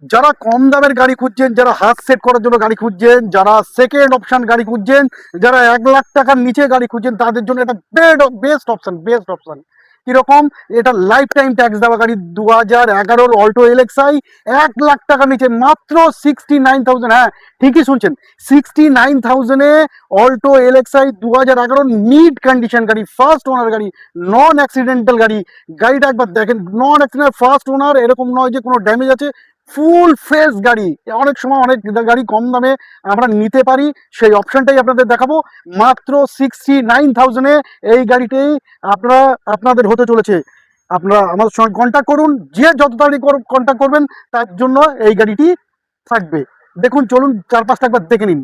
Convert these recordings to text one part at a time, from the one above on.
যারা কম দামের গাড়ি খুঁজছেন, যারা হাত সেট করার জন্য গাড়ি খুঁজছেন, যারা সেকেন্ড অপশন গাড়ি খুঁজছেন, যারা 1 লাখ টাকার নিচে গাড়ি খুঁজছেন, তাদের জন্য এটা বেস্ট অপশন। কিরকম? এটা লাইফ টাইম ট্যাক্স দেওয়া গাড়ি, 2011 অল্টো এলএক্সআই, 1 লাখ টাকার নিচে মাত্র 69,000। হ্যাঁ, ঠিকই শুনছেন, 69,000-এ অল্টো এলএক্সআই 2011 নিট কন্ডিশন গাড়ি, ফার্স্ট ওনার গাড়ি, নন অ্যাক্সিডেন্টাল গাড়ি। গাড়িটা একবার দেখেন, নন অ্যাক্সিডেন্ট, ফার্স্ট ওনার, এরকম নয় যে কোনো ড্যামেজ আছে, ফুল ফ্রেশ গাড়ি। অনেক সময় অনেক গাড়ি কম দামে আমরা নিতে পারি, সেই অপশনটাই আপনাদের দেখাবো। মাত্র 69,000-এ এই গাড়িটাই আপনাদের হতে চলেছে। আপনারা আমাদের সঙ্গে কন্ট্যাক্ট করুন, যে যত তাড়াতাড়ি কন্ট্যাক্ট করবেন তার জন্য এই গাড়িটি থাকবে। দেখুন, চলুন চারপাশটা একবার দেখে নিন।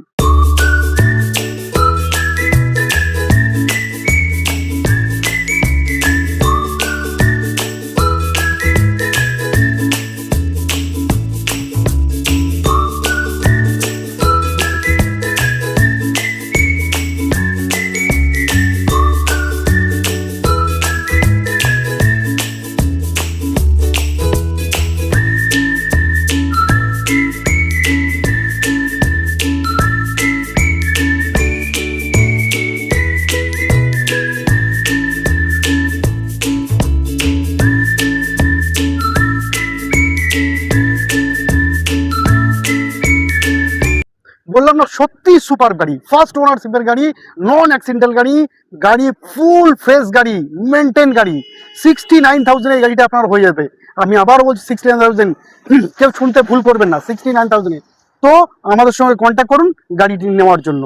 বললাম না, সত্যি সুপার গাড়ি, ফার্স্ট ওনারশিপের গাড়ি, নন অ্যাক্সিডেন্টাল গাড়ি, গাড়ি ফুল ফ্রেশ গাড়ি, মেনটেন গাড়ি। 69,000 এই গাড়িটা আপনার হয়ে যাবে। আমি আবারও বলছি 69,000, কেউ শুনতে ভুল করবেন না, 69,000। তো আমাদের সঙ্গে কন্ট্যাক্ট করুন গাড়িটি নেওয়ার জন্য।